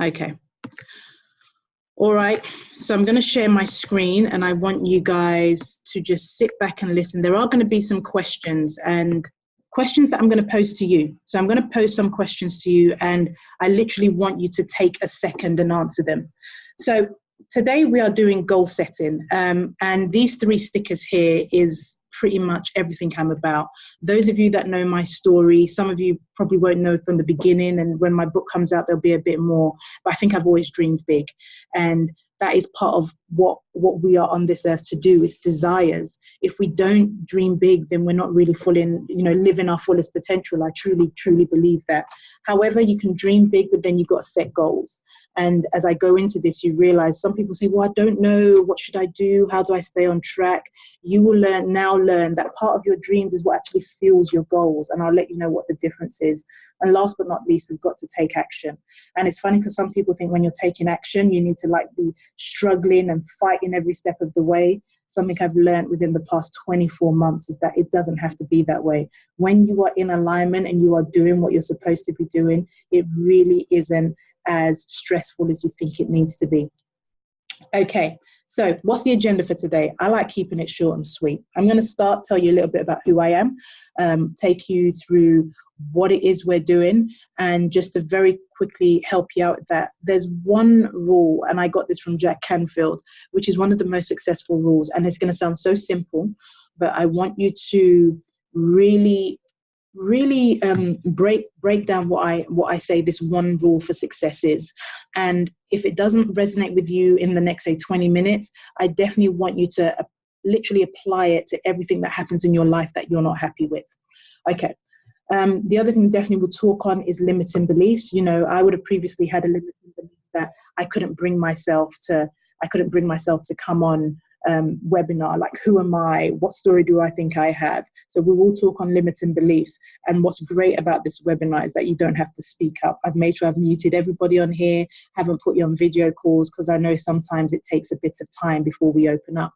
Okay. All right. So I'm going to share my screen and I want you guys to just sit back and listen. There are going to be some questions and questions that I'm going to pose to you. So I'm going to pose some questions to you and I literally want you to take a second and answer them. So today we are doing goal setting, and these 3 stickers here is pretty much everything I'm about. Those of you that know my story, some of you probably won't know from the beginning, and when my book comes out there'll be a bit more, but I think I've always dreamed big, and that is part of what we are on this earth to do, is desires. If we don't dream big, then we're not really living our fullest potential. I truly believe that. However, you can dream big, but then you've got to set goals. And as I go into this, you realize some people say, well, I don't know, what should I do? How do I stay on track? You will learn that part of your dreams is what actually fuels your goals. And I'll let you know what the difference is. And last but not least, we've got to take action. And it's funny because some people think when you're taking action, you need to be struggling and fighting every step of the way. Something I've learned within the past 24 months is that it doesn't have to be that way. When you are in alignment and you are doing what you're supposed to be doing, it really isn't as stressful as you think it needs to be. Okay, so what's the agenda for today? I like keeping it short and sweet. I'm going to tell you a little bit about who I am, take you through what it is we're doing, and just to very quickly help you out with that, there's one rule, and I got this from Jack Canfield, which is one of the most successful rules, and it's going to sound so simple, but I want you to really break down what I say this one rule for success is. And if it doesn't resonate with you in the next, say, 20 minutes, I definitely want you to literally apply it to everything that happens in your life that you're not happy with. Okay. The other thing definitely we'll talk on is limiting beliefs. I would have previously had a limiting belief that I couldn't bring myself to come on webinar, like who am I, what story do I think I have. So we will talk on limiting beliefs, and what's great about this webinar is that you don't have to speak up. I've made sure I've muted everybody on here, haven't put you on video calls because I know sometimes it takes a bit of time before we open up.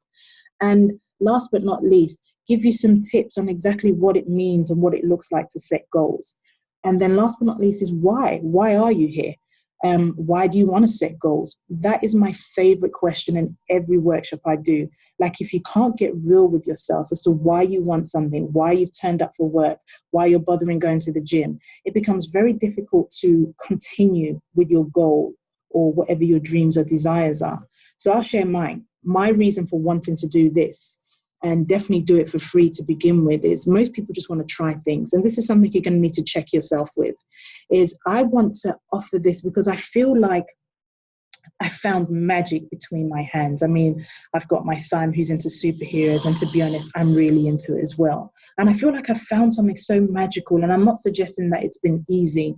And last but not least, give you some tips on exactly what it means and what it looks like to set goals. And then last but not least is why are you here? Why do you want to set goals? That is my favorite question in every workshop I do. Like, if you can't get real with yourselves as to why you want something, why you've turned up for work, why you're bothering going to the gym, it becomes very difficult to continue with your goal or whatever your dreams or desires are. So I'll share mine. My reason for wanting to do this, and definitely do it for free to begin with, is most people just want to try things. And this is something you're going to need to check yourself with, is I want to offer this because I feel like I found magic between my hands. I mean, I've got my son who's into superheroes, and to be honest, I'm really into it as well. And I feel like I found something so magical, and I'm not suggesting that it's been easy.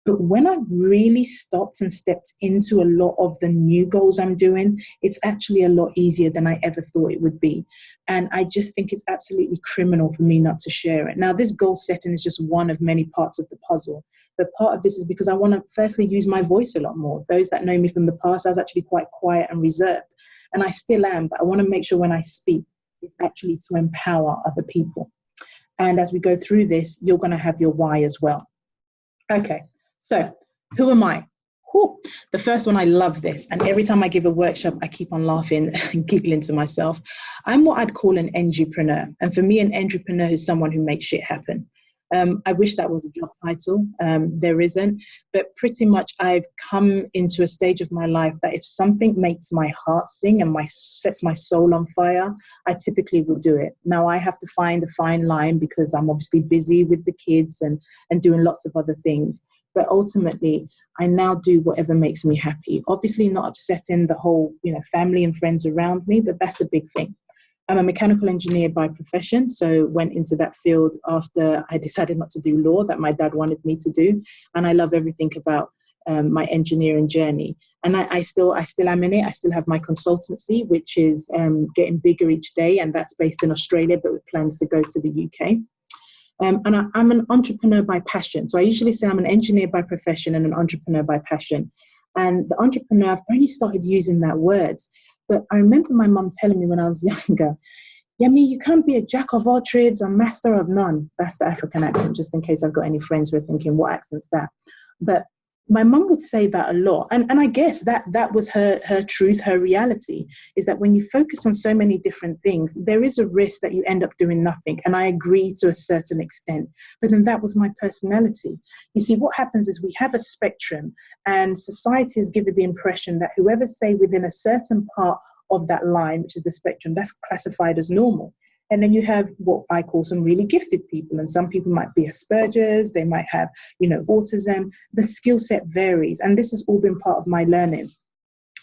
But when I've really stopped and stepped into a lot of the new goals I'm doing, it's actually a lot easier than I ever thought it would be. And I just think it's absolutely criminal for me not to share it. Now, this goal setting is just one of many parts of the puzzle. But part of this is because I want to firstly use my voice a lot more. Those that know me from the past, I was actually quite quiet and reserved. And I still am, but I want to make sure when I speak, it's actually to empower other people. And as we go through this, you're going to have your why as well. Okay. So, who am I? Whew. The first one, I love this. And every time I give a workshop, I keep on laughing and giggling to myself. I'm what I'd call an entrepreneur. And for me, an entrepreneur is someone who makes shit happen. I wish that was a job title. There isn't. But pretty much I've come into a stage of my life that if something makes my heart sing and sets my soul on fire, I typically will do it. Now, I have to find a fine line because I'm obviously busy with the kids and doing lots of other things. But ultimately, I now do whatever makes me happy. Obviously not upsetting the whole, family and friends around me, but that's a big thing. I'm a mechanical engineer by profession, so went into that field after I decided not to do law that my dad wanted me to do. And I love everything about my engineering journey. And I still am in it. I still have my consultancy, which is getting bigger each day, and that's based in Australia, but with plans to go to the UK. And I'm an entrepreneur by passion. So I usually say I'm an engineer by profession and an entrepreneur by passion. And the entrepreneur, I've only started using that word. But I remember my mum telling me when I was younger, Yemi, you can't be a jack of all trades and master of none. That's the African accent, just in case I've got any friends who are thinking, what accent's that? But my mum would say that a lot. And I guess that was her truth, her reality, is that when you focus on so many different things, there is a risk that you end up doing nothing. And I agree to a certain extent. But then that was my personality. You see, what happens is we have a spectrum, and society has given the impression that whoever say within a certain part of that line, which is the spectrum, that's classified as normal. And then you have what I call some really gifted people. And some people might be Asperger's, they might have, autism. The skill set varies. And this has all been part of my learning.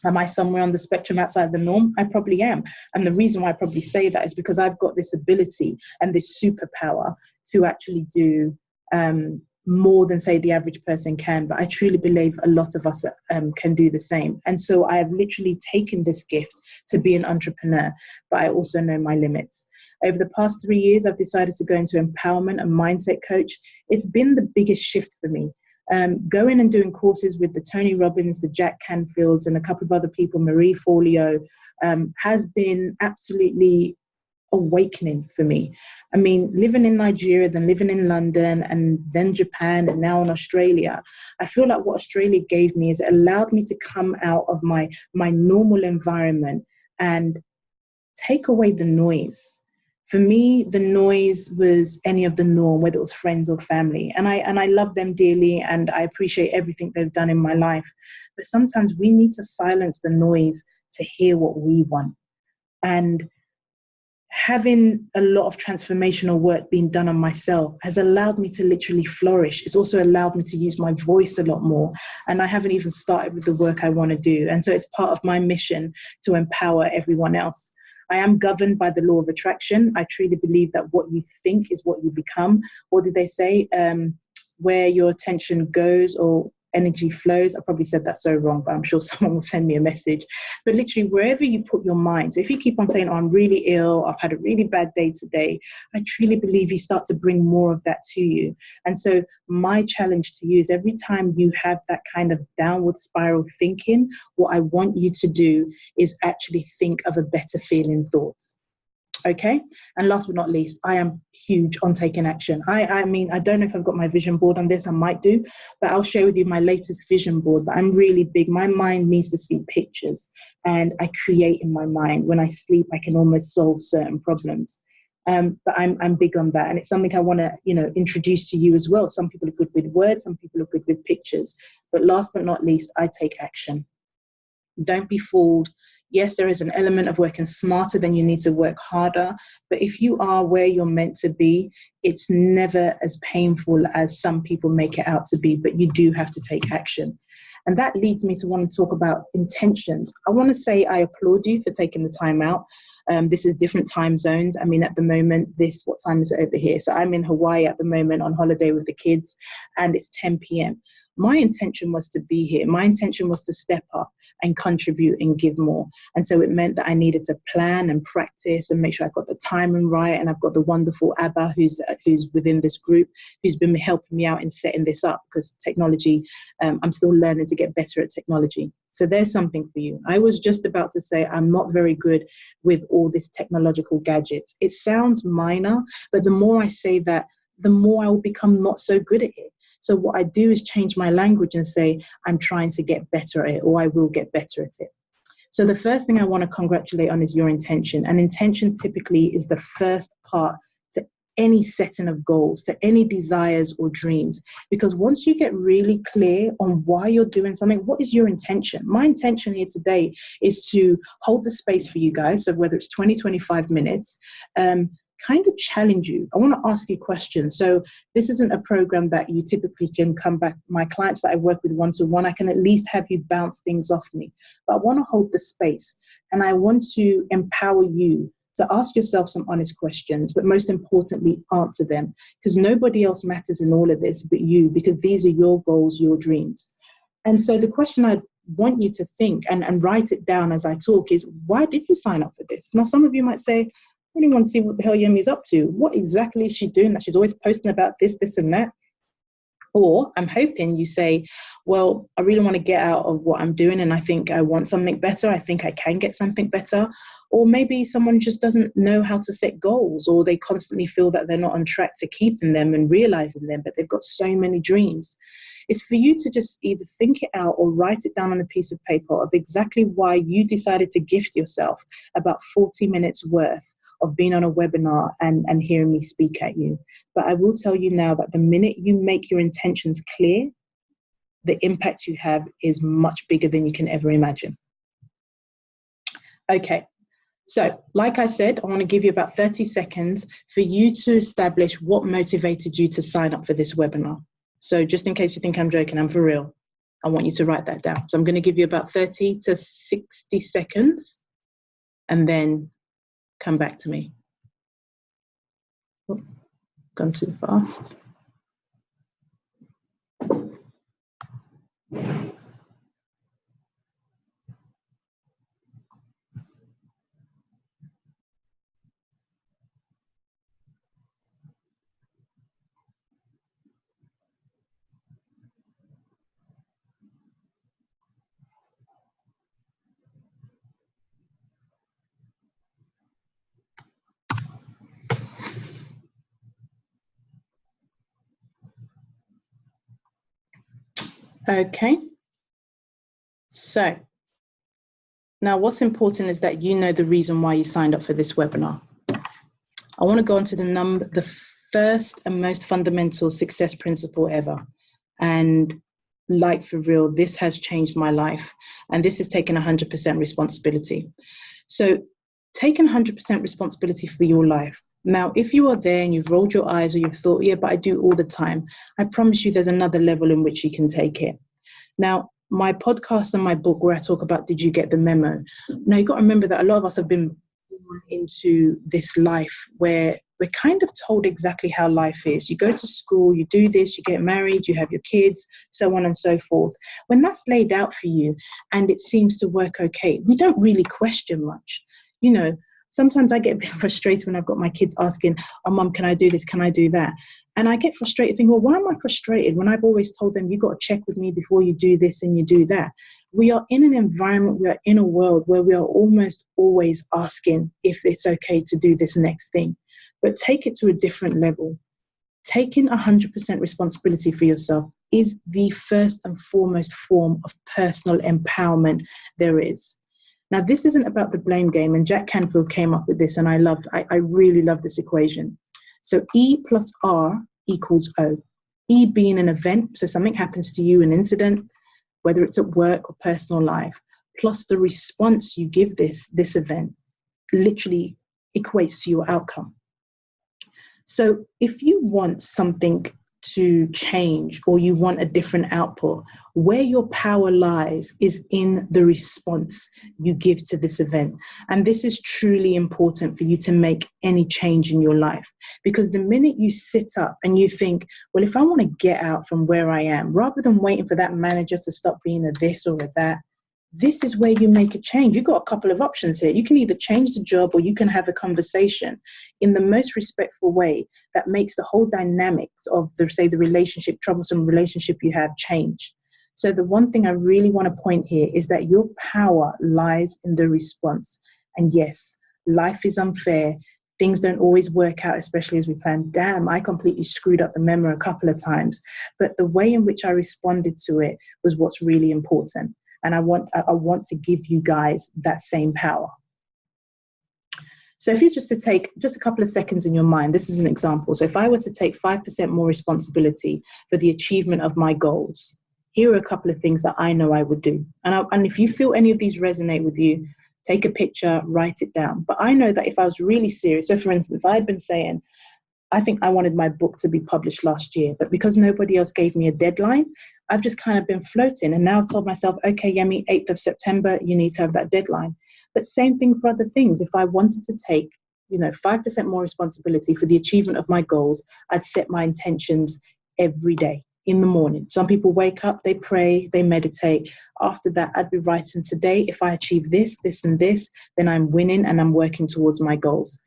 Am I somewhere on the spectrum outside the norm? I probably am. And the reason why I probably say that is because I've got this ability and this superpower to actually do more than, say, the average person can. But I truly believe a lot of us can do the same. And so I have literally taken this gift to be an entrepreneur, but I also know my limits. Over the past 3 years, I've decided to go into empowerment and mindset coach. It's been the biggest shift for me. Going and doing courses with the Tony Robbins, the Jack Canfields, and a couple of other people, Marie Forleo, has been absolutely awakening for me. I mean, living in Nigeria, then living in London, and then Japan, and now in Australia, I feel like what Australia gave me is it allowed me to come out of my normal environment and take away the noise. For me, the noise was any of the norm, whether it was friends or family. And I love them dearly, and I appreciate everything they've done in my life. But sometimes we need to silence the noise to hear what we want. And having a lot of transformational work being done on myself has allowed me to literally flourish. It's also allowed me to use my voice a lot more. And I haven't even started with the work I want to do. And so it's part of my mission to empower everyone else. I am governed by the law of attraction. I truly believe that what you think is what you become. What did they say? Where your attention goes or energy flows. I probably said that so wrong, but I'm sure someone will send me a message. But literally, wherever you put your mind, so if you keep on saying, oh, I'm really ill, I've had a really bad day today, I truly believe you start to bring more of that to you. And so my challenge to you is every time you have that kind of downward spiral thinking, what I want you to do is actually think of a better feeling thoughts. Okay. And last but not least, I am huge on taking action. I mean, I don't know if I've got my vision board on this, I might do, but I'll share with you my latest vision board. But I'm really big. My mind needs to see pictures, and I create in my mind. When I sleep, I can almost solve certain problems. But I'm big on that. And it's something I want to, introduce to you as well. Some people are good with words, some people are good with pictures. But last but not least, I take action. Don't be fooled. Yes, there is an element of working smarter, then you need to work harder. But if you are where you're meant to be, it's never as painful as some people make it out to be, but you do have to take action. And that leads me to want to talk about intentions. I want to say I applaud you for taking the time out. This is different time zones. I mean, at the moment, what time is it over here? So I'm in Hawaii at the moment on holiday with the kids, and it's 10 p.m. My intention was to be here. My intention was to step up and contribute and give more. And so it meant that I needed to plan and practice and make sure I got the timing right. And I've got the wonderful Abba, who's within this group, who's been helping me out in setting this up, because technology, I'm still learning to get better at technology. So there's something for you. I was just about to say I'm not very good with all this technological gadgets. It sounds minor, but the more I say that, the more I will become not so good at it. So what I do is change my language and say, I'm trying to get better at it, or I will get better at it. So the first thing I want to congratulate on is your intention. And intention typically is the first part to any setting of goals, to any desires or dreams. Because once you get really clear on why you're doing something, what is your intention? My intention here today is to hold the space for you guys. So whether it's 20, 25 minutes, kind of challenge you. I want to ask you questions. So this isn't a program that you typically can come back. My clients that I work with one-to-one, I can at least have you bounce things off me. But I want to hold the space, and I want to empower you to ask yourself some honest questions, but most importantly, answer them, because nobody else matters in all of this but you, because these are your goals, your dreams. And so the question I want you to think and write it down as I talk is, why did you sign up for this? Now, some of you might say, I really want to see what the hell Yemi's up to. What exactly is she doing that she's always posting about this, this, and that? Or I'm hoping you say, well, I really want to get out of what I'm doing, and I think I want something better. I think I can get something better. Or maybe someone just doesn't know how to set goals, or they constantly feel that they're not on track to keeping them and realizing them, but they've got so many dreams. is for you to just either think it out or write it down on a piece of paper of exactly why you decided to gift yourself about 40 minutes worth of being on a webinar and hearing me speak at you. But I will tell you now that the minute you make your intentions clear, the impact you have is much bigger than you can ever imagine. Okay, so like I said, I want to give you about 30 seconds for you to establish what motivated you to sign up for this webinar. So just in case you think I'm joking, I'm for real. I want you to write that down. So I'm going to give you about 30 to 60 seconds and then come back to me. Oh, gone too fast. Okay, so now what's important is that you know the reason why you signed up for this webinar. I want to go on to the first and most fundamental success principle ever. And like for real, this has changed my life. And this is taking 100% responsibility. So taking 100% responsibility for your life. Now, if you are there and you've rolled your eyes or you've thought, yeah, but I do all the time, I promise you there's another level in which you can take it. Now, my podcast and my book where I talk about, did you get the memo? Now, you've got to remember that a lot of us have been born into this life where we're kind of told exactly how life is. You go to school, you do this, you get married, you have your kids, so on and so forth. When that's laid out for you and it seems to work okay, we don't really question much. You know, sometimes I get a bit frustrated when I've got my kids asking, oh, Mum, can I do this? Can I do that? And I get frustrated thinking, well, why am I frustrated when I've always told them, you've got to check with me before you do this and you do that? We are in an environment, we are in a world where we are almost always asking if it's okay to do this next thing. But take it to a different level. Taking 100% responsibility for yourself is the first and foremost form of personal empowerment there is. Now, this isn't about the blame game, and Jack Canfield came up with this, and I really love this equation. So E plus R equals O. E being an event, so something happens to you, an incident, whether it's at work or personal life, plus the response you give this event literally equates to your outcome. So if you want something to change or you want a different output, where your power lies is in the response you give to this event. And this is truly important for you to make any change in your life, because the minute you sit up and you think, well, if I want to get out from where I am, rather than waiting for that manager to stop being a this or a that, this is where you make a change. You've got a couple of options here. You can either change the job or you can have a conversation in the most respectful way that makes the whole dynamics of the relationship, troublesome relationship you have, change. So the one thing I really want to point here is that your power lies in the response. And yes, life is unfair. Things don't always work out, especially as we plan. Damn, I completely screwed up the memo a couple of times. But the way in which I responded to it was what's really important. And I want to give you guys that same power. So if you just to take just a couple of seconds in your mind, this is an example. So if I were to take 5% more responsibility for the achievement of my goals, here are a couple of things that I know I would do. And if you feel any of these resonate with you, take a picture, write it down. But I know that if I was really serious, so for instance, I had been saying, I think I wanted my book to be published last year, but because nobody else gave me a deadline, I've just kind of been floating. And now I've told myself, okay, Yemi, 8th of September, you need to have that deadline. But same thing for other things. If I wanted to take, 5% more responsibility for the achievement of my goals, I'd set my intentions every day in the morning. Some people wake up, they pray, they meditate. After that, I'd be writing, today, if I achieve this, this, and this, then I'm winning and I'm working towards my goals.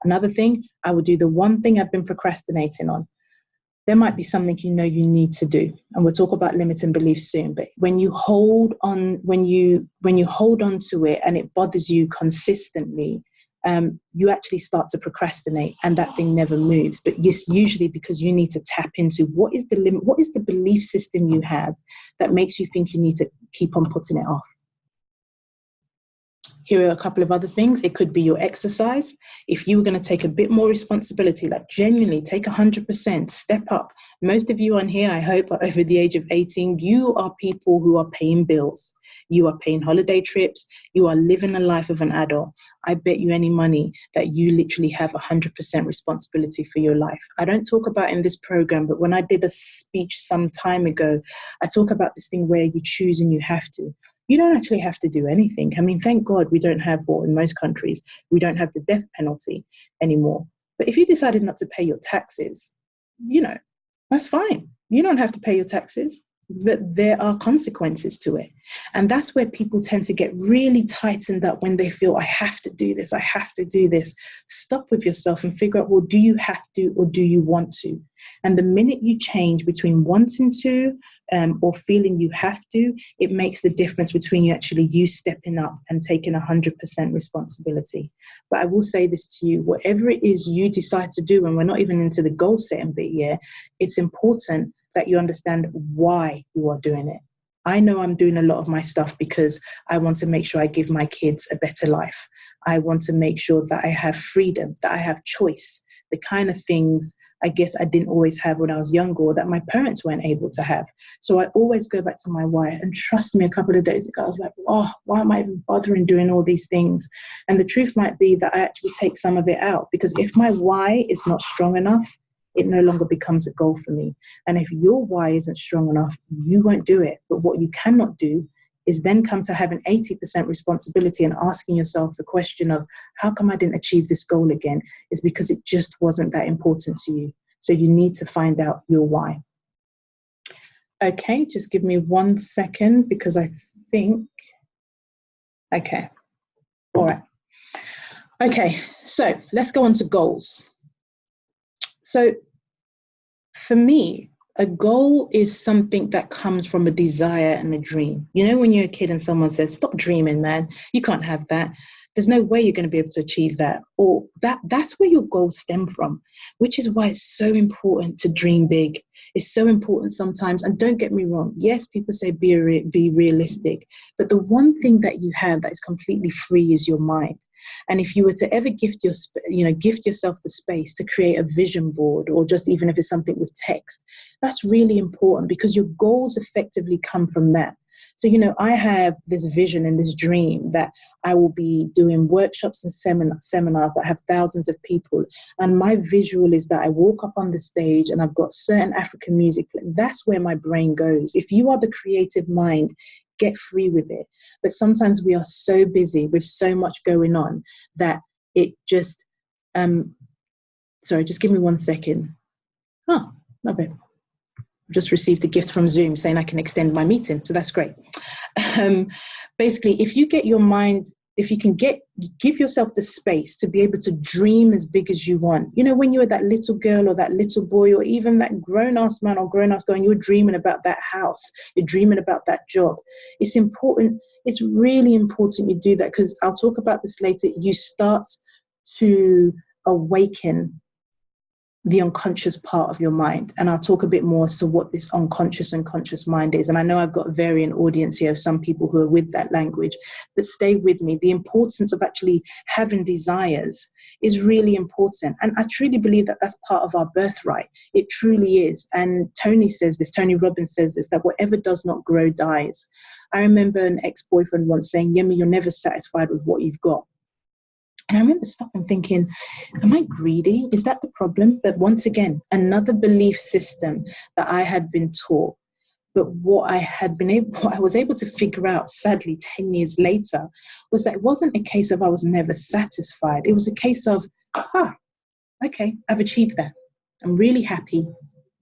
Another thing, I would do the one thing I've been procrastinating on. There might be something you need to do, and we'll talk about limiting beliefs soon. But when you hold on, when you hold on to it and it bothers you consistently, you actually start to procrastinate and that thing never moves. But yes, usually because you need to tap into what is the limit, what is the belief system you have that makes you think you need to keep on putting it off. Here are a couple of other things. It could be your exercise. If you were going to take a bit more responsibility, like genuinely take 100%, step up. Most of you on here, I hope, are over the age of 18. You are people who are paying bills. You are paying holiday trips. You are living a life of an adult. I bet you any money that you literally have 100% responsibility for your life. I don't talk about in this program, but when I did a speech some time ago, I talk about this thing where you choose and you have to. You don't actually have to do anything. I mean, thank God we don't have, or in most countries, we don't have the death penalty anymore. But if you decided not to pay your taxes, that's fine. You don't have to pay your taxes, but there are consequences to it. And that's where people tend to get really tightened up when they feel, I have to do this, I have to do this. Stop with yourself and figure out, well, do you have to or do you want to? And the minute you change between wanting to or feeling you have to, it makes the difference between you stepping up and taking 100% responsibility. But I will say this to you, whatever it is you decide to do, and we're not even into the goal setting bit yet, it's important that you understand why you are doing it. I know I'm doing a lot of my stuff because I want to make sure I give my kids a better life. I want to make sure that I have freedom, that I have choice, the kind of things I guess I didn't always have when I was younger, or that my parents weren't able to have. So I always go back to my why. And trust me, a couple of days ago, I was like, oh, why am I even bothering doing all these things? And the truth might be that I actually take some of it out, because if my why is not strong enough, it no longer becomes a goal for me. And if your why isn't strong enough, you won't do it. But what you cannot do is then come to having 80% responsibility and asking yourself the question of, how come I didn't achieve this goal again? Is because it just wasn't that important to you. So you need to find out your why. Okay, just give me 1 second, because I think, okay, all right. Okay, so let's go on to goals. So for me, a goal is something that comes from a desire and a dream. You know, when you're a kid and someone says, stop dreaming, man, you can't have that. There's no way you're going to be able to achieve that. Or that's where your goals stem from, which is why it's so important to dream big. It's so important sometimes. And don't get me wrong. Yes, people say be realistic. But the one thing that you have that is completely free is your mind. And if you were to ever gift yourself the space to create a vision board, or just even if it's something with text, that's really important, because your goals effectively come from that. So, I have this vision and this dream that I will be doing workshops and seminars that have thousands of people. And my visual is that I walk up on the stage and I've got certain African music. That's where my brain goes. If you are the creative mind, get free with it. But sometimes we are so busy with so much going on that it just, sorry, just give me 1 second. Oh, love it. Just received a gift from Zoom saying I can extend my meeting. So that's great. Basically, if you get your mind, if you can give yourself the space to be able to dream as big as you want. When you were that little girl or that little boy, or even that grown-ass man or grown-ass girl, and you're dreaming about that house, you're dreaming about that job. It's important. It's really important you do that, because I'll talk about this later. You start to awaken the unconscious part of your mind. And I'll talk a bit more as to what this unconscious and conscious mind is. And I know I've got a varying audience here of some people who are with that language, but stay with me. The importance of actually having desires is really important. And I truly believe that that's part of our birthright. It truly is. And Tony Robbins says this, that whatever does not grow dies. I remember an ex-boyfriend once saying, Yemi, you're never satisfied with what you've got. And I remember stopping thinking, am I greedy? Is that the problem? But once again, another belief system that I had been taught. But what I was able to figure out, sadly, 10 years later, was that it wasn't a case of I was never satisfied. It was a case of, okay, I've achieved that. I'm really happy.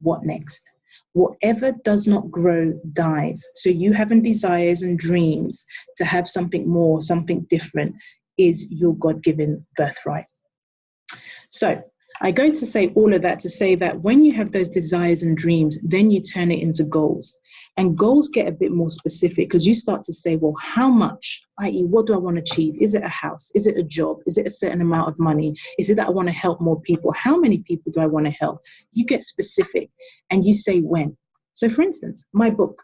What next? Whatever does not grow dies. So you having desires and dreams to have something more, something different, is your God-given birthright. So I go to say all of that to say that when you have those desires and dreams, then you turn it into goals. And goals get a bit more specific because you start to say, well, how much, i.e., what do I want to achieve? Is it a house? Is it a job? Is it a certain amount of money? Is it that I want to help more people? How many people do I want to help? You get specific and you say when. So for instance, my book.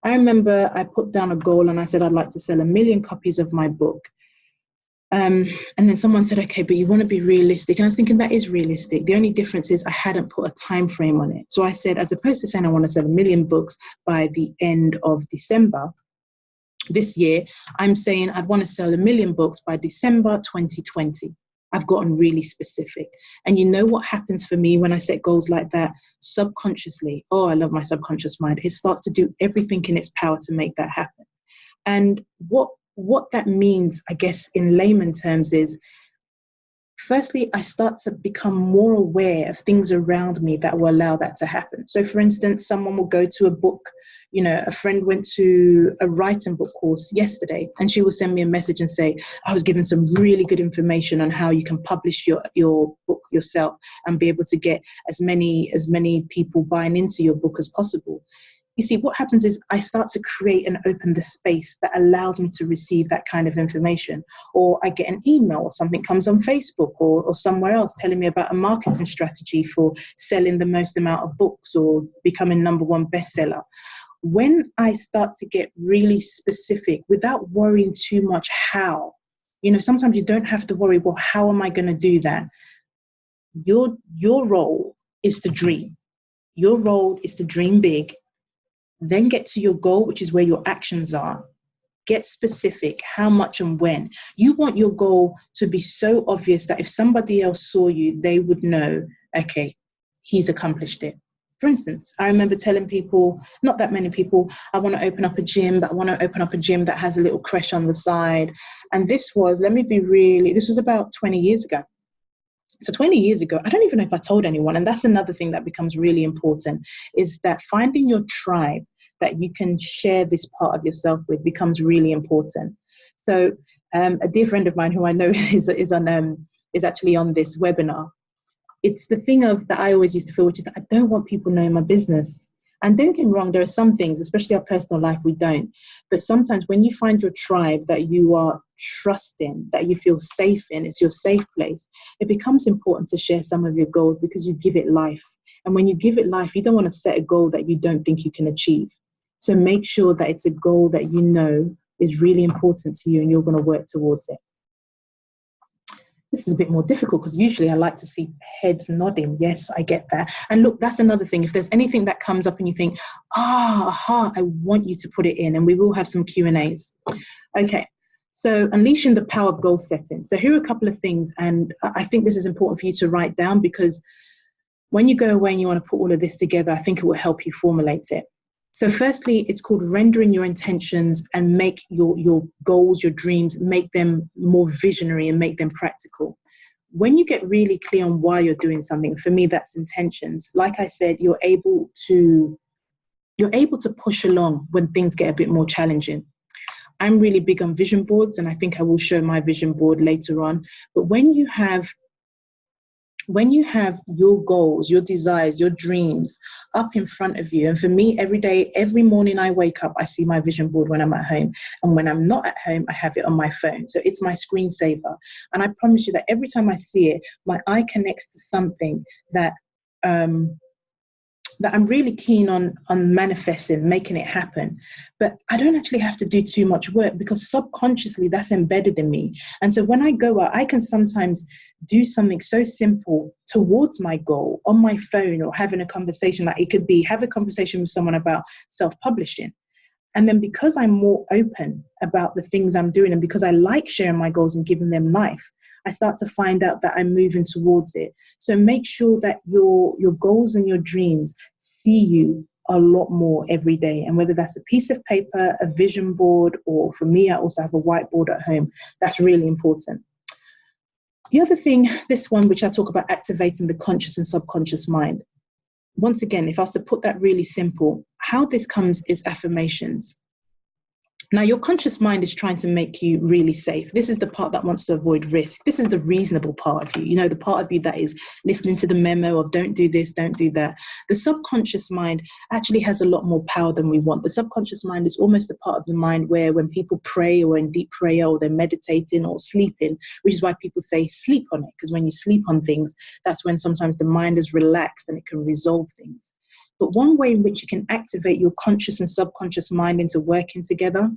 I remember I put down a goal and I said I'd like to sell 1 million copies of my book. And then someone said, okay, but you want to be realistic. And I was thinking that is realistic. The only difference is I hadn't put a time frame on it. So I said, as opposed to saying I want to sell 1 million books by the end of December this year, I'm saying I'd want to sell 1 million books by December 2020. I've gotten really specific. And you know what happens for me when I set goals like that? Subconsciously, oh, I love my subconscious mind. It starts to do everything in its power to make that happen. And what that means, I guess, in layman terms is, firstly, I start to become more aware of things around me that will allow that to happen. So for instance, someone will go to a book, a friend went to a writing book course yesterday and she will send me a message and say, I was given some really good information on how you can publish your book yourself and be able to get as many people buying into your book as possible. You see, what happens is I start to create and open the space that allows me to receive that kind of information. Or I get an email or something comes on Facebook or somewhere else telling me about a marketing strategy for selling the most amount of books or becoming #1 bestseller. When I start to get really specific without worrying too much how, sometimes you don't have to worry, well, how am I going to do that? Your role is to dream. Your role is to dream big. Then get to your goal, which is where your actions are. Get specific, how much and when. You want your goal to be so obvious that if somebody else saw you, they would know, okay, he's accomplished it. For instance, I remember telling people, not that many people, I want to open up a gym, but I want to open up a gym that has a little creche on the side. And this was about 20 years ago. So 20 years ago, I don't even know if I told anyone. And that's another thing that becomes really important, is that finding your tribe that you can share this part of yourself with becomes really important. So a dear friend of mine who I know is actually on this webinar. It's the thing that I always used to feel, which is that I don't want people knowing my business. And don't get me wrong, there are some things, especially our personal life, we don't. But sometimes when you find your tribe that you are trusting, that you feel safe in, it's your safe place, it becomes important to share some of your goals because you give it life. And when you give it life, you don't want to set a goal that you don't think you can achieve. So make sure that it's a goal that you know is really important to you and you're going to work towards it. This is a bit more difficult because usually I like to see heads nodding. Yes, I get that. And look, that's another thing. If there's anything that comes up and you think, I want you to put it in, and we will have some Q&As. Okay, so unleashing the power of goal setting. So here are a couple of things, and I think this is important for you to write down because when you go away and you want to put all of this together, I think it will help you formulate it. So firstly, it's called rendering your intentions and make your goals, your dreams, make them more visionary and make them practical. When you get really clear on why you're doing something, for me, that's intentions. Like I said, you're able to push along when things get a bit more challenging. I'm really big on vision boards, and I think I will show my vision board later on. But when you have your goals, your desires, your dreams up in front of you, and for me, every morning I wake up, I see my vision board when I'm at home. And when I'm not at home, I have it on my phone. So it's my screensaver. And I promise you that every time I see it, my eye connects to something that I'm really keen on manifesting, making it happen. But I don't actually have to do too much work because subconsciously that's embedded in me. And so when I go out, I can sometimes do something so simple towards my goal on my phone, or having a conversation. Like it could be have a conversation with someone about self-publishing. And then because I'm more open about the things I'm doing, and because I like sharing my goals and giving them life, I start to find out that I'm moving towards it. So make sure that your goals and your dreams see you a lot more every day. And whether that's a piece of paper, a vision board, or for me, I also have a whiteboard at home, that's really important. The other thing, this one, which I talk about activating the conscious and subconscious mind. Once again, if I was to put that really simple, how this comes is affirmations. Now, your conscious mind is trying to make you really safe. This is the part that wants to avoid risk. This is the reasonable part of you, you know, the part of you that is listening to the memo of don't do this, don't do that. The subconscious mind actually has a lot more power than we want. The subconscious mind is almost the part of the mind where when people pray or in deep prayer or they're meditating or sleeping, which is why people say sleep on it, because when you sleep on things, that's when sometimes the mind is relaxed and it can resolve things. But one way in which you can activate your conscious and subconscious mind into working together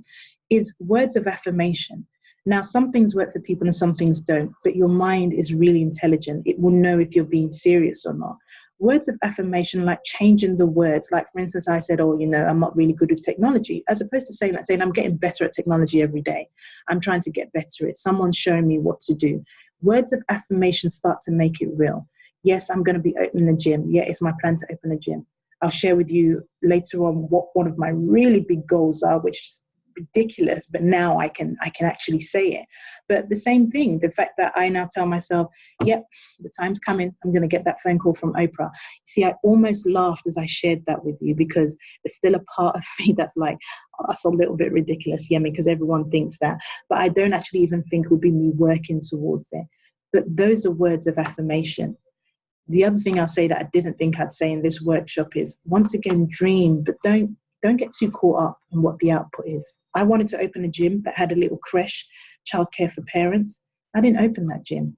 is words of affirmation. Now, some things work for people and some things don't, but your mind is really intelligent. It will know if you're being serious or not. Words of affirmation, like changing the words, like for instance, I said, oh, you know, I'm not really good with technology, as opposed to saying I'm getting better at technology every day. I'm trying to get better at it. Someone's showing me what to do. Words of affirmation start to make it real. Yes, I'm going to be opening a gym. Yeah, it's my plan to open a gym. I'll share with you later on what one of my really big goals are, which is ridiculous, but now I can actually say it. But the same thing, the fact that I now tell myself, yep, the time's coming, I'm going to get that phone call from Oprah. See, I almost laughed as I shared that with you, because there's still a part of me that's like, oh, that's a little bit ridiculous, Yemi, because everyone thinks that. But I don't actually even think it would be me working towards it. But those are words of affirmation. The other thing I'll say that I didn't think I'd say in this workshop is, once again, dream, but don't get too caught up in what the output is. I wanted to open a gym that had a little creche, childcare for parents. I didn't open that gym.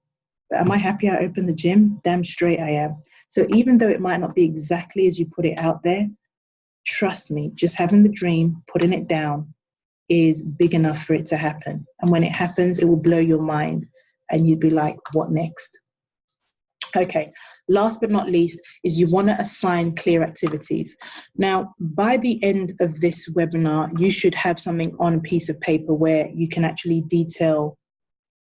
But am I happy I opened the gym? Damn straight I am. So even though it might not be exactly as you put it out there, trust me, just having the dream, putting it down is big enough for it to happen. And when it happens, it will blow your mind and you'd be like, what next? Okay, last but not least is you want to assign clear activities. Now, by the end of this webinar, you should have something on a piece of paper where you can actually detail,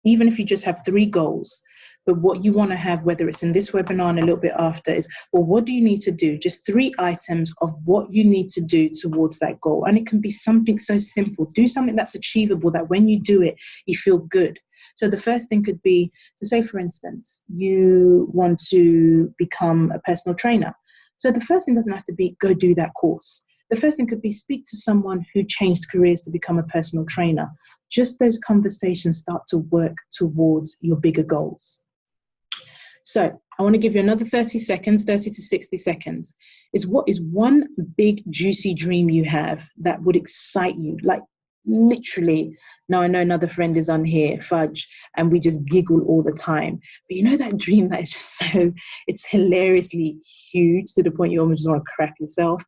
even if you just have 3 goals. But what you want to have, whether it's in this webinar and a little bit after, is, well, what do you need to do? Just 3 items of what you need to do towards that goal. And it can be something so simple. Do something that's achievable, that when you do it, you feel good. So the first thing could be to say, for instance, you want to become a personal trainer. So the first thing doesn't have to be go do that course. The first thing could be speak to someone who changed careers to become a personal trainer. Just those conversations start to work towards your bigger goals. So I want to give you another 30 seconds, 30 to 60 seconds. What is one big juicy dream you have that would excite you? Like literally, now I know another friend is on here, Fudge, and we just giggle all the time. But you know that dream that is just so, it's hilariously huge to the point you almost want to crap yourself.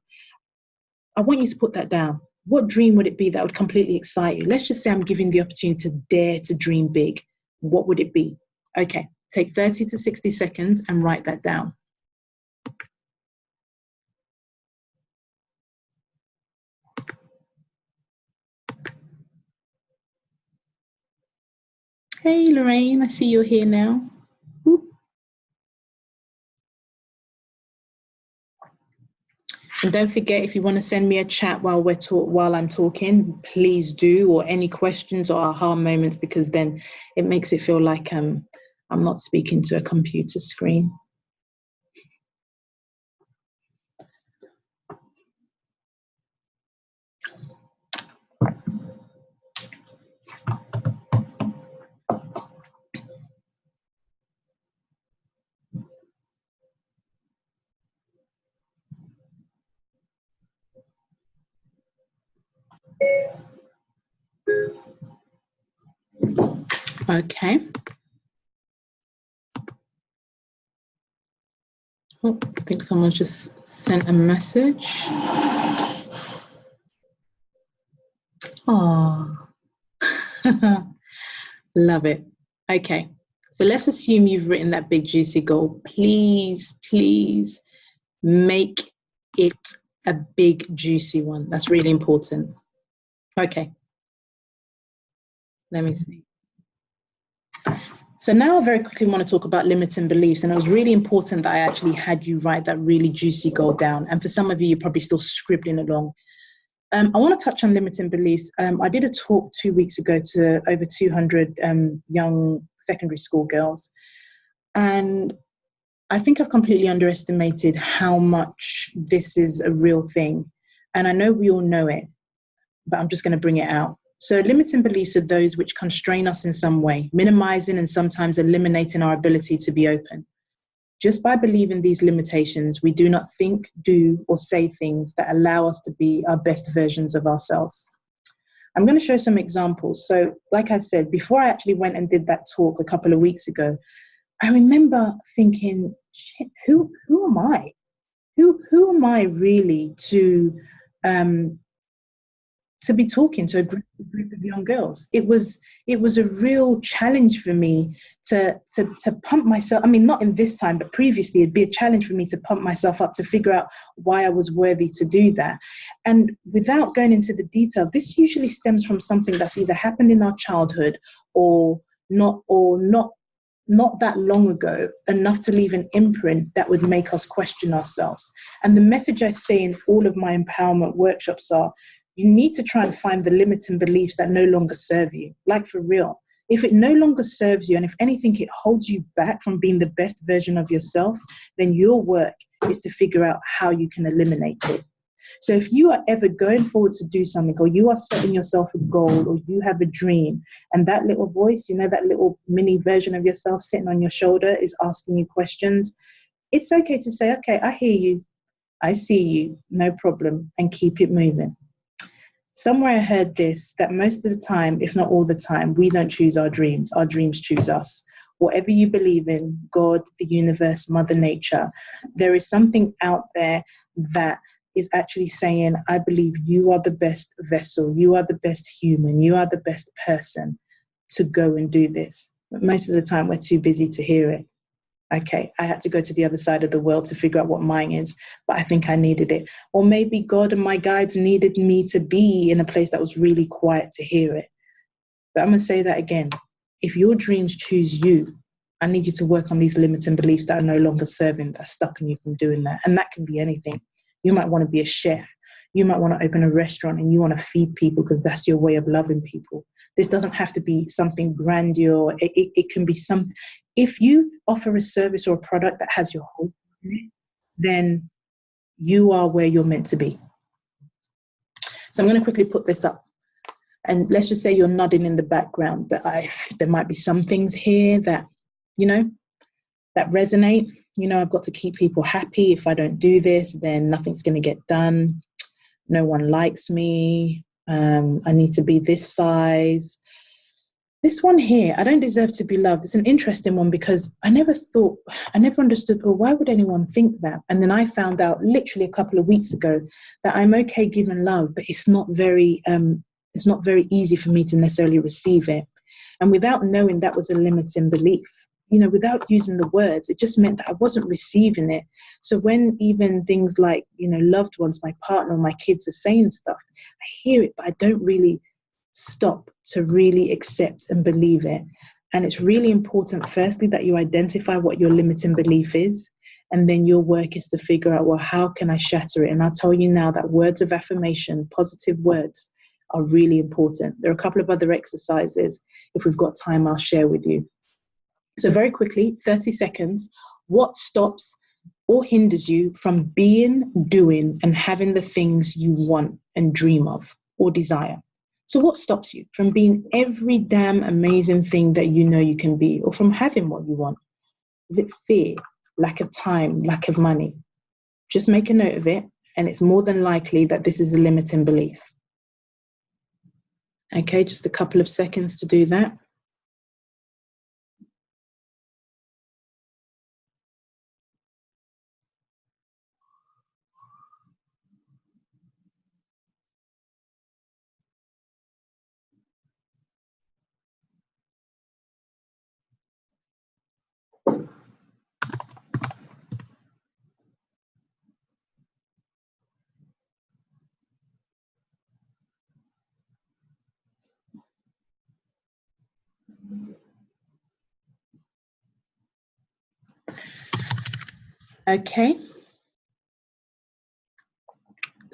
I want you to put that down. What dream would it be that would completely excite you? Let's just say I'm giving the opportunity to dare to dream big. What would it be? Okay, take 30 to 60 seconds and write that down. Hey, Lorraine, I see you're here now. Whoop. And don't forget, if you want to send me a chat while I'm talking, please do, or any questions or aha moments, because then it makes it feel like I'm not speaking to a computer screen. Okay. Oh, I think someone just sent a message. Oh, love it. Okay, so let's assume you've written that big juicy goal. Please, please make it a big juicy one. That's really important. Okay, let me see. So now I very quickly want to talk about limiting beliefs. And it was really important that I actually had you write that really juicy goal down. And for some of you, you're probably still scribbling along. I want to touch on limiting beliefs. I did a talk 2 weeks ago to over 200 young secondary school girls. And I think I've completely underestimated how much this is a real thing. And I know we all know it. but I'm just going to bring it out. So limiting beliefs are those which constrain us in some way, minimizing and sometimes eliminating our ability to be open. Just by believing these limitations, we do not think, do, or say things that allow us to be our best versions of ourselves. I'm going to show some examples. So like I said, before I actually went and did that talk a couple of weeks ago, I remember thinking, shit, who am I? Who am I really to be talking to a group of young girls? It was a real challenge for me to pump myself. I mean, not in this time, but previously, it'd be a challenge for me to pump myself up to figure out why I was worthy to do that. And without going into the detail, this usually stems from something that's either happened in our childhood or not that long ago, enough to leave an imprint that would make us question ourselves. And the message I say in all of my empowerment workshops are, you need to try and find the limiting beliefs that no longer serve you. Like, for real. If it no longer serves you, and if anything, it holds you back from being the best version of yourself, then your work is to figure out how you can eliminate it. So if you are ever going forward to do something, or you are setting yourself a goal, or you have a dream, and that little voice, you know, that little mini version of yourself sitting on your shoulder is asking you questions, it's okay to say, okay, I hear you, I see you, no problem, and keep it moving. Somewhere I heard this, that most of the time, if not all the time, we don't choose our dreams choose us. Whatever you believe in, God, the universe, Mother Nature, there is something out there that is actually saying, I believe you are the best vessel, you are the best human, you are the best person to go and do this. But most of the time, we're too busy to hear it. Okay, I had to go to the other side of the world to figure out what mine is, but I think I needed it. Or maybe God and my guides needed me to be in a place that was really quiet to hear it. But I'm going to say that again. If your dreams choose you, I need you to work on these limiting beliefs that are no longer serving, that's stopping you from doing that. And that can be anything. You might want to be a chef. You might want to open a restaurant and you want to feed people because that's your way of loving people. This doesn't have to be something grandeur. It can be some. If you offer a service or a product that has your hope in it, then you are where you're meant to be. So I'm going to quickly put this up. And let's just say you're nodding in the background, but there might be some things here that, you know, that resonate. You know, I've got to keep people happy. If I don't do this, then nothing's going to get done. No one likes me. I need to be this size. This one here, I don't deserve to be loved. It's an interesting one because I never understood, well, why would anyone think that? And then I found out literally a couple of weeks ago that I'm okay giving love, but it's not very easy for me to necessarily receive it. And without knowing that was a limiting belief, you know, without using the words, it just meant that I wasn't receiving it. So when even things like, you know, loved ones, my partner, my kids are saying stuff, I hear it, but I don't really stop to really accept and believe it. And it's really important, firstly, that you identify what your limiting belief is. And then your work is to figure out, well, how can I shatter it? And I'll tell you now that words of affirmation, positive words, are really important. There are a couple of other exercises. If we've got time, I'll share with you. So very quickly, 30 seconds. What stops or hinders you from being, doing, and having the things you want and dream of or desire? So what stops you from being every damn amazing thing that you know you can be, or from having what you want? Is it fear, lack of time, lack of money? Just make a note of it, and it's more than likely that this is a limiting belief. Okay, just a couple of seconds to do that. Okay.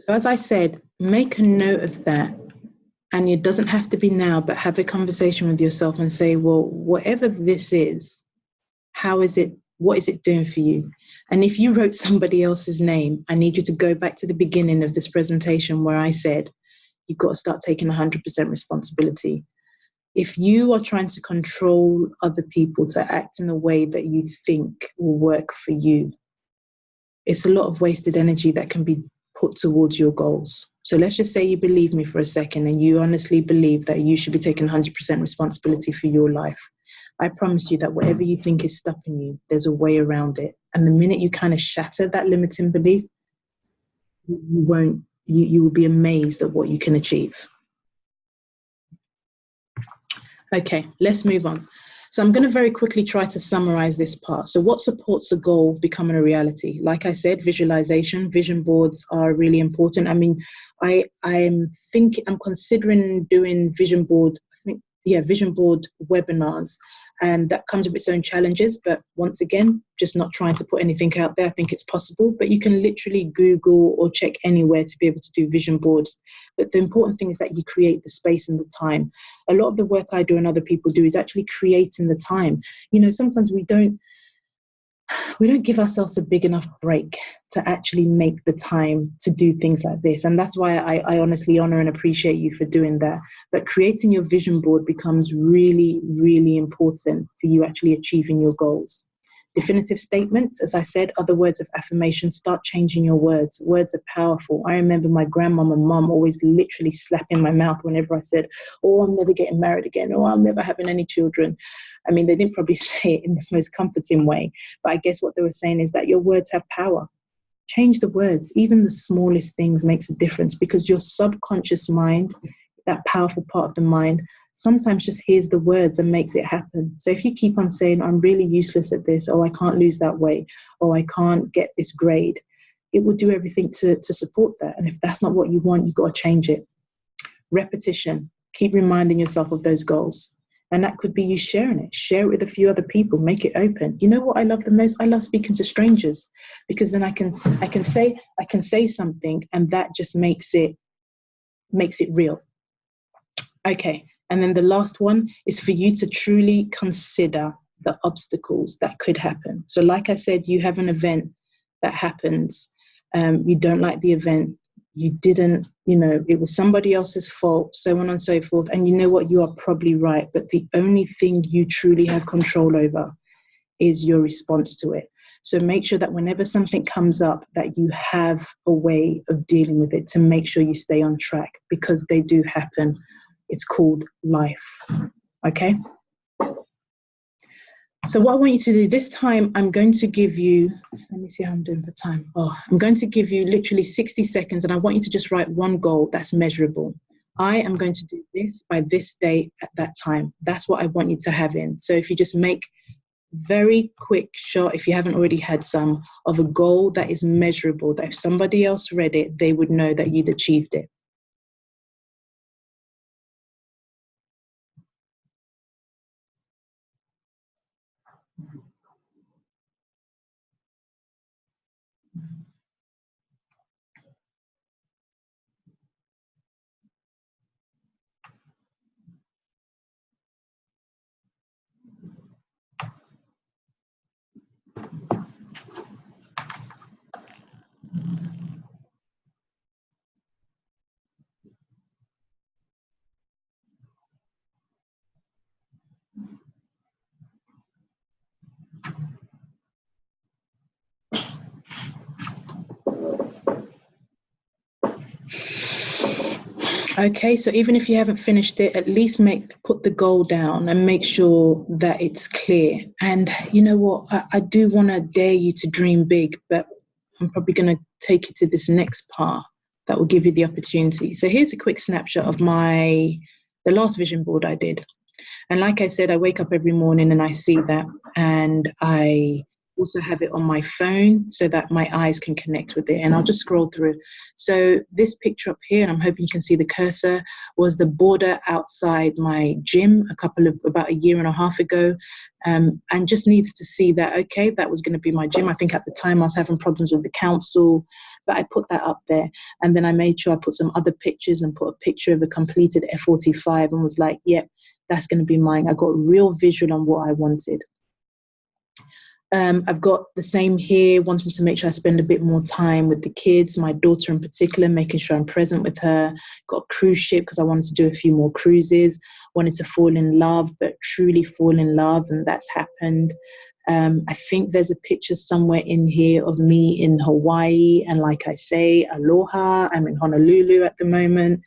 So as I said, make a note of that. And it doesn't have to be now, but have a conversation with yourself and say, well, whatever this is, what is it doing for you? And if you wrote somebody else's name, I need you to go back to the beginning of this presentation where I said, you've got to start taking 100% responsibility. If you are trying to control other people to act in a way that you think will work for you, it's a lot of wasted energy that can be put towards your goals. So let's just say you believe me for a second and you honestly believe that you should be taking 100% responsibility for your life. I promise you that whatever you think is stopping you, there's a way around it. And the minute you kind of shatter that limiting belief, you will be amazed at what you can achieve. Okay, let's move on. So I'm going to very quickly try to summarize this part. So what supports a goal becoming a reality? Like I said, visualization, vision boards are really important. I mean, I'm considering doing vision board webinars, and that comes with its own challenges. But once again, just not trying to put anything out there. I think it's possible, but you can literally Google or check anywhere to be able to do vision boards. But the important thing is that you create the space and the time. A lot of the work I do and other people do is actually creating the time. You know, sometimes we don't give ourselves a big enough break to actually make the time to do things like this. And that's why I honestly honor and appreciate you for doing that. But creating your vision board becomes really, really important for you actually achieving your goals. Definitive statements, as I said, other words of affirmation. Start changing your words. Words are powerful. I remember my grandmom and mum always literally slapping my mouth whenever I said, oh, I'm never getting married again, or I'm never having any children. I mean, they didn't probably say it in the most comforting way, but I guess what they were saying is that your words have power. Change the words. Even the smallest things makes a difference, because your subconscious mind, that powerful part of the mind, sometimes just hears the words and makes it happen. So if you keep on saying, I'm really useless at this, or I can't lose that weight, or I can't get this grade, it will do everything to support that. And if that's not what you want, you've got to change it. Repetition. Keep reminding yourself of those goals. And that could be you sharing it. Share it with a few other people. Make it open. You know what I love the most? I love speaking to strangers, because then I can say something, and that just makes it real. Okay. And then the last one is for you to truly consider the obstacles that could happen. So like I said, you have an event that happens. You don't like the event. You didn't, it was somebody else's fault, so on and so forth. And you know what? You are probably right. But the only thing you truly have control over is your response to it. So make sure that whenever something comes up, that you have a way of dealing with it to make sure you stay on track, because they do happen. It's called life. Okay? So what I want you to do this time, I'm going to give you, let me see how I'm doing for time. I'm going to give you literally 60 seconds, and I want you to just write one goal that's measurable. I am going to do this by this date at that time. That's what I want you to have in. So if you just make very quick shot, if you haven't already had some, of a goal that is measurable, that if somebody else read it, they would know that you'd achieved it. Okay, so even if you haven't finished it, at least put the goal down and make sure that it's clear. And you know what? I do want to dare you to dream big, but I'm probably going to take you to this next part that will give you the opportunity. So here's a quick snapshot of the last vision board I did. And like I said, I wake up every morning and I see that, and I also have it on my phone so that my eyes can connect with it, and I'll just scroll through. So this picture up here, and I'm hoping you can see the cursor, was the border outside my gym about a year and a half ago, and just needed to see that, okay, that was going to be my gym. I think at the time I was having problems with the council, but I put that up there, and then I made sure I put some other pictures and put a picture of a completed F45 and was like, yep, that's going to be mine. I got a real visual on what I wanted. I've got the same here, wanting to make sure I spend a bit more time with the kids, my daughter in particular, making sure I'm present with her. Got a cruise ship because I wanted to do a few more cruises, wanted to fall in love, but truly fall in love, and that's happened. I think there's a picture somewhere in here of me in Hawaii, and like I say, aloha, I'm in Honolulu at the moment.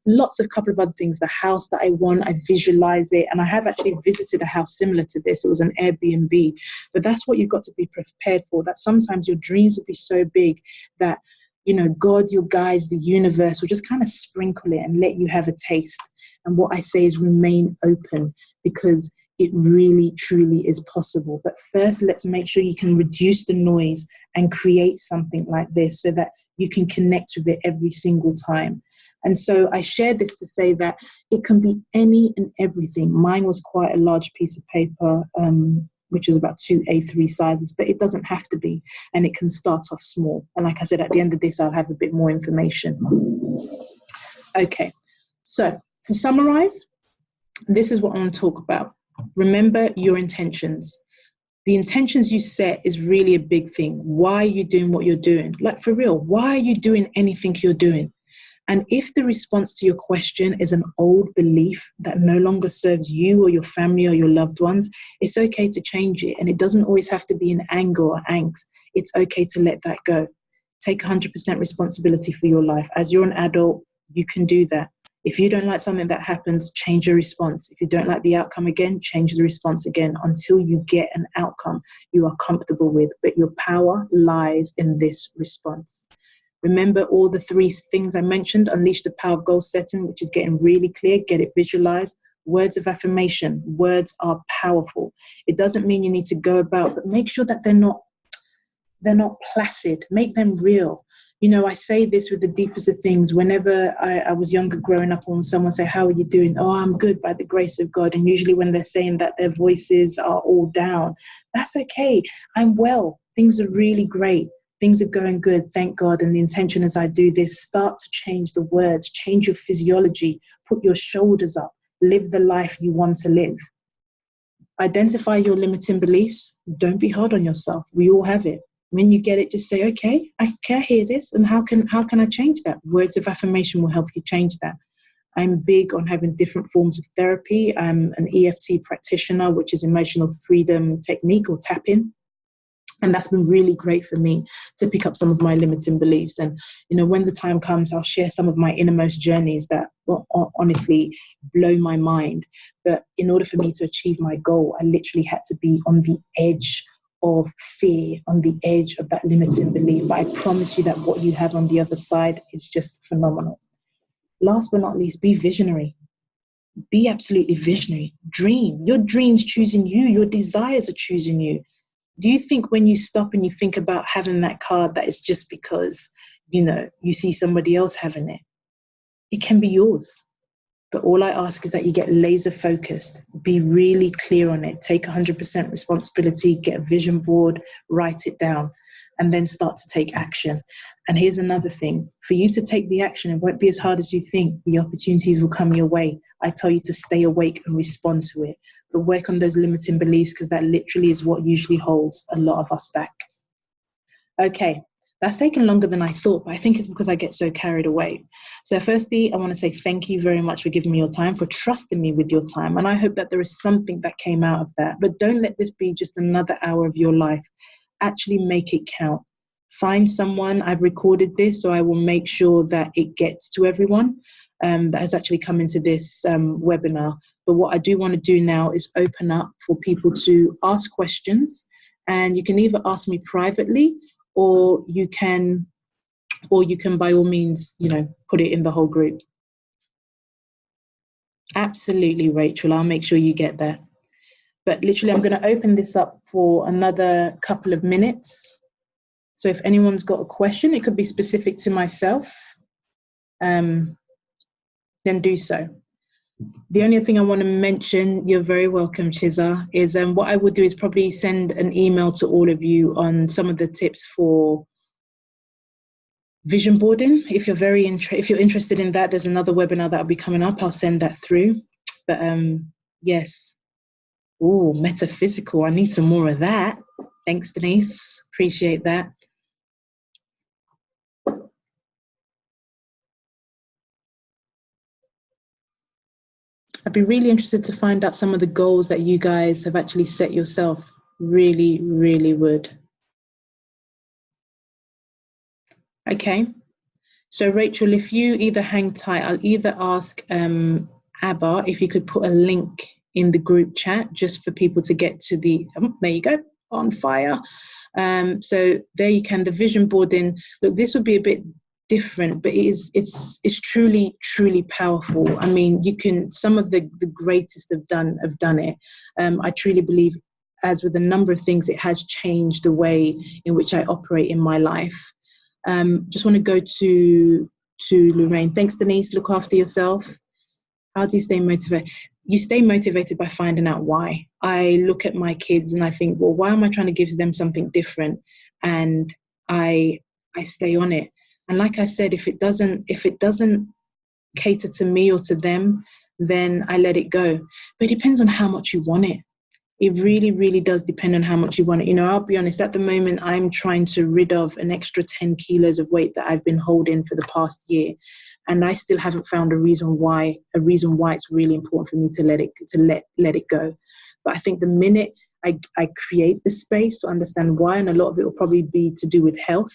Lots of couple of other things. The house that I want, I visualize it. And I have actually visited a house similar to this. It was an Airbnb. But that's what you've got to be prepared for, that sometimes your dreams will be so big that, you know, God, your guides, the universe will just kind of sprinkle it and let you have a taste. And what I say is remain open, because it really, truly is possible. But first, let's make sure you can reduce the noise and create something like this so that you can connect with it every single time. And so I share this to say that it can be any and everything. Mine was quite a large piece of paper, which is about 2 A3 sizes, but it doesn't have to be. And it can start off small. And like I said, at the end of this, I'll have a bit more information. Okay, so to summarize, this is what I want to talk about. Remember your intentions. The intentions you set is really a big thing. Why are you doing what you're doing? Like, for real, why are you doing anything you're doing? And if the response to your question is an old belief that no longer serves you or your family or your loved ones, it's okay to change it. And it doesn't always have to be in anger or angst. It's okay to let that go. Take 100% responsibility for your life. As you're an adult, you can do that. If you don't like something that happens, change your response. If you don't like the outcome again, change the response again until you get an outcome you are comfortable with. But your power lies in this response. Remember all the 3 things I mentioned. Unleash the power of goal setting, which is getting really clear, get it visualized. Words of affirmation. Words are powerful. It doesn't mean you need to go about, but make sure that they're not placid. Make them real. You know, I say this with the deepest of things. Whenever I was younger growing up, when someone say, how are you doing? Oh, I'm good by the grace of God. And usually when they're saying that, their voices are all down. That's okay. I'm well. Things are really great. Things are going good, thank God. And the intention as I do this, start to change the words, change your physiology, put your shoulders up, live the life you want to live. Identify your limiting beliefs. Don't be hard on yourself. We all have it. When you get it, just say, okay, I hear this, and how can I change that? Words of affirmation will help you change that. I'm big on having different forms of therapy. I'm an EFT practitioner, which is emotional freedom technique or tapping. And that's been really great for me to pick up some of my limiting beliefs. And, you know, when the time comes, I'll share some of my innermost journeys that honestly blow my mind. But in order for me to achieve my goal, I literally had to be on the edge of fear, on the edge of that limiting belief. But I promise you that what you have on the other side is just phenomenal. Last but not least, be visionary. Be absolutely visionary. Dream. Your dreams choosing you. Your desires are choosing you. Do you think when you stop and you think about having that card that it's just because, you know, you see somebody else having it? It can be yours. But all I ask is that you get laser focused, be really clear on it, take 100% responsibility, get a vision board, write it down, and then start to take action. And here's another thing. For you to take the action, it won't be as hard as you think. The opportunities will come your way. I tell you to stay awake and respond to it. But work on those limiting beliefs, because that literally is what usually holds a lot of us back. Okay, that's taken longer than I thought, but I think it's because I get so carried away. So firstly, I want to say thank you very much for giving me your time, for trusting me with your time. And I hope that there is something that came out of that. But don't let this be just another hour of your life. Actually make it count. Find someone. I've recorded this, so I will make sure that it gets to everyone that has actually come into this webinar. But what I do want to do now is open up for people to ask questions, and you can either ask me privately, or you can by all means, you know, put it in the whole group. Absolutely, Rachel. I'll make sure you get that. But literally, I'm going to open this up for another couple of minutes. So if anyone's got a question, it could be specific to myself, then do so. The only thing I want to mention, you're very welcome, Chiza, is what I would do is probably send an email to all of you on some of the tips for vision boarding. If you're interested in that, there's another webinar that will be coming up. I'll send that through. But yes, Oh, metaphysical. I need some more of that. Thanks, Denise. Appreciate that. I'd be really interested to find out some of the goals that you guys have actually set yourself. Really, really would. Okay. So Rachel, if you either hang tight, I'll either ask Abba if you could put a link in the group chat just for people to get to the, there you go, on fire. So there you can, the vision boarding. Look, this would be a bit different, but it's truly, truly powerful. I mean, you can, some of the greatest have done it. I truly believe, as with a number of things, it has changed the way in which I operate in my life. Just want to go to Lorraine. Thanks, Denise. Look after yourself. How do you stay motivated? You stay motivated by finding out why. I look at my kids and I think, well, why am I trying to give them something different? And I stay on it. And like I said, if it doesn't cater to me or to them, then I let it go. But it depends on how much you want it. It really, really does depend on how much you want it. You know, I'll be honest, at the moment, I'm trying to rid of an extra 10 kilos of weight that I've been holding for the past year. And I still haven't found a reason why it's really important for me to let it go. But I think the minute I create the space to understand why, and a lot of it will probably be to do with health,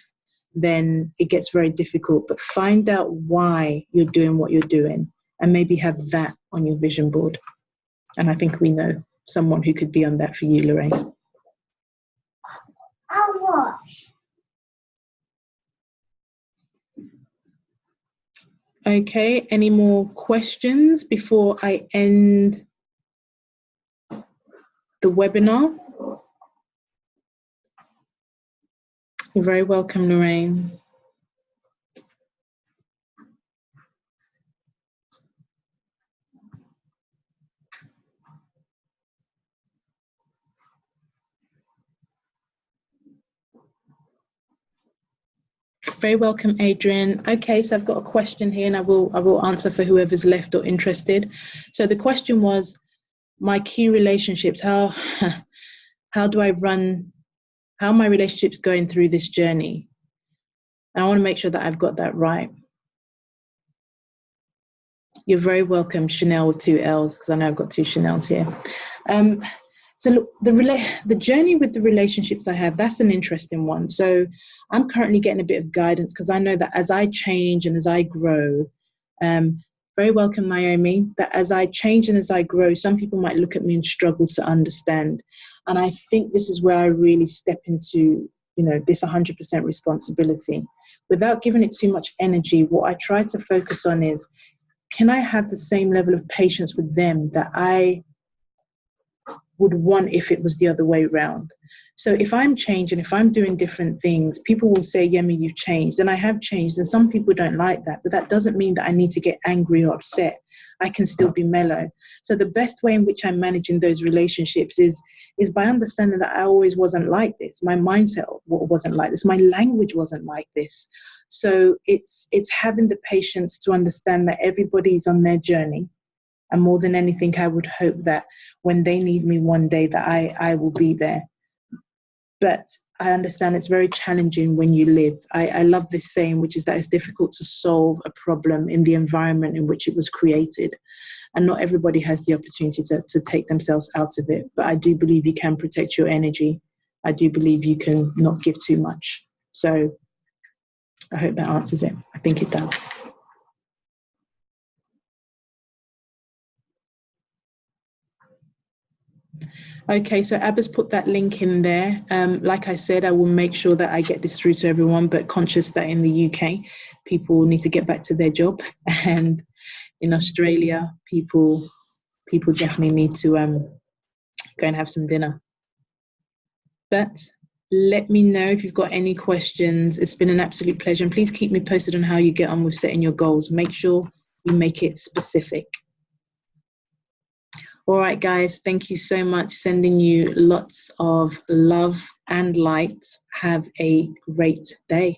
then it gets very difficult. But find out why you're doing what you're doing and maybe have that on your vision board. And I think we know someone who could be on that for you, Lorraine. I'll watch. Okay, any more questions before I end the webinar? You're very welcome, Lorraine. Very welcome, Adrian. Okay, so I've got a question here, and I will answer for whoever's left or interested. So the question was, my key relationships. How do I run? How are my relationships going through this journey? And I want to make sure that I've got that right. You're very welcome, Chanel with 2 L's, because I know I've got 2 Chanels here. So look, the journey with the relationships I have, that's an interesting one. So I'm currently getting a bit of guidance because I know that as I change and as I grow, very welcome, Naomi, that as I change and as I grow, some people might look at me and struggle to understand. And I think this is where I really step into, you know, this 100% responsibility. Without giving it too much energy, what I try to focus on is, can I have the same level of patience with them that I would want if it was the other way around? So if I'm changing, if I'm doing different things, people will say, Yemi, you've changed. And I have changed. And some people don't like that. But that doesn't mean that I need to get angry or upset. I can still be mellow. So the best way in which I'm managing those relationships is by understanding that I always wasn't like this. My mindset wasn't like this. My language wasn't like this. So it's having the patience to understand that everybody's on their journey. And more than anything, I would hope that when they need me one day, that I will be there. But I understand it's very challenging when you live. I love this saying, which is that it's difficult to solve a problem in the environment in which it was created. And not everybody has the opportunity to take themselves out of it. But I do believe you can protect your energy. I do believe you can not give too much. So I hope that answers it. I think it does. Okay, so Abba's put that link in there. Like I said, I will make sure that I get this through to everyone, but conscious that in the UK, people need to get back to their job. And in Australia, people definitely need to go and have some dinner. But let me know if you've got any questions. It's been an absolute pleasure. And please keep me posted on how you get on with setting your goals. Make sure you make it specific. All right, guys, thank you so much. Sending you lots of love and light. Have a great day.